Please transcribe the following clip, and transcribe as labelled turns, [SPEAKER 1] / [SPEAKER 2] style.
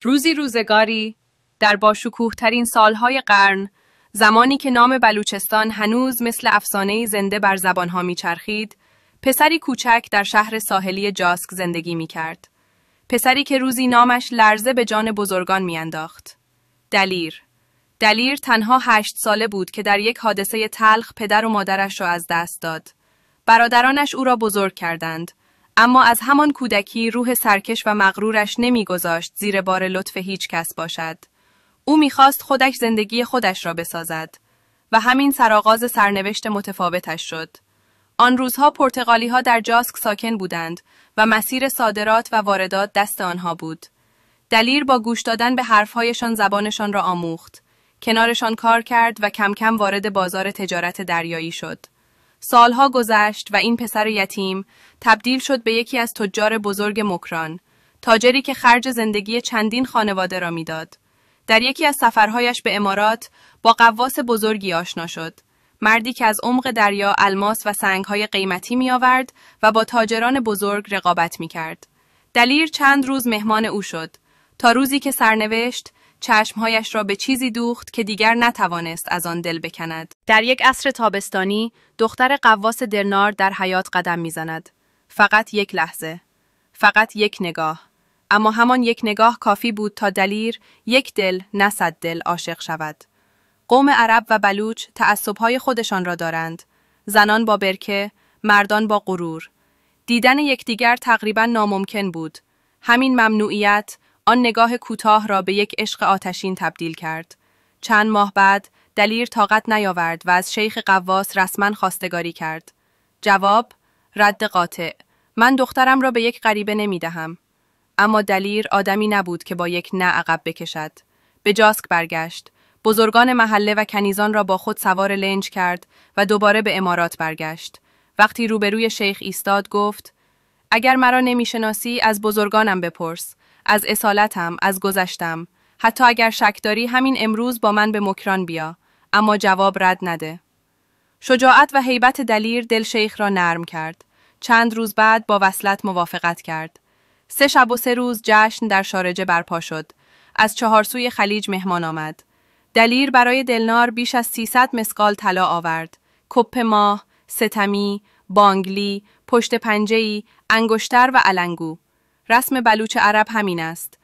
[SPEAKER 1] روزگاری در باشکوه‌ترین سالهای قرن، زمانی که نام بلوچستان هنوز مثل افسانه‌ای زنده بر زبانها میچرخید، پسری کوچک در شهر ساحلی جاسک زندگی میکرد. پسری که روزی نامش لرزه به جان بزرگان میانداخت. دلیر تنها 8 ساله بود که در یک حادثه تلخ پدر و مادرش را از دست داد. برادرانش او را بزرگ کردند، اما از همان کودکی روح سرکش و مغرورش نمیگذاشت زیر بار لطف هیچ کس باشد. او میخواست خودش زندگی خودش را بسازد و همین سرآغاز سرنوشت متفاوتش شد. آن روزها پرتغالی‌ها در جاسک ساکن بودند و مسیر صادرات و واردات دست آنها بود. دلیر با گوش دادن به حرفهایشان زبانشان را آموخت. کنارشان کار کرد و کم کم وارد بازار تجارت دریایی شد. سالها گذشت و این پسر یتیم تبدیل شد به یکی از تجار بزرگ مکران، تاجری که خرج زندگی چندین خانواده را میداد. در یکی از سفرهایش به امارات با غواص بزرگی آشنا شد. مردی که از عمق دریا الماس و سنگ‌های قیمتی می‌آورد و با تاجران بزرگ رقابت می‌کرد. دلیر چند روز مهمان او شد، تا روزی که سرنوشت چشمهایش را به چیزی دوخت که دیگر نتوانست از آن دل بکند. در یک عصر تابستانی، دختر غواص درنار در حیاط قدم می‌زند. فقط یک لحظه، فقط یک نگاه. اما همان یک نگاه کافی بود تا دلیر یک دل نه 100 دل عاشق شود. قوم عرب و بلوچ تعصب‌های خودشان را دارند. زنان با برکه، مردان با غرور. دیدن یکدیگر تقریباً ناممکن بود. همین ممنوعیت آن نگاه کوتاه را به یک عشق آتشین تبدیل کرد. چند ماه بعد دلیر طاقت نیاورد و از شیخ غواص رسما خواستگاری کرد. جواب: رد قاطع. من دخترم را به یک غریبه نمیدهم. اما دلیر آدمی نبود که با یک نه عقب بکشد. به جاسک برگشت. بزرگان محله و کنیزان را با خود سوار لنج کرد و دوباره به امارات برگشت. وقتی روبروی شیخ ایستاد گفت: اگر مرا نمیشناسی از بزرگانم بپرس، از اصالتم، از گذشتم. حتی اگر شک داری همین امروز با من به مکران بیا، اما جواب رد نده. شجاعت و هیبت دلیر دل شیخ را نرم کرد. چند روز بعد با وصلت موافقت کرد. 3 شب و 3 روز جشن در شارجه برپا شد. از 4 سوی خلیج مهمان آمد. دلیر برای دلنار بیش از 300 مسقال طلا آورد. کپ ماه، ستمی، بانگلی، پشت پنجه‌ای، انگشتر و علنگو. رسم بلوچ عرب همین است.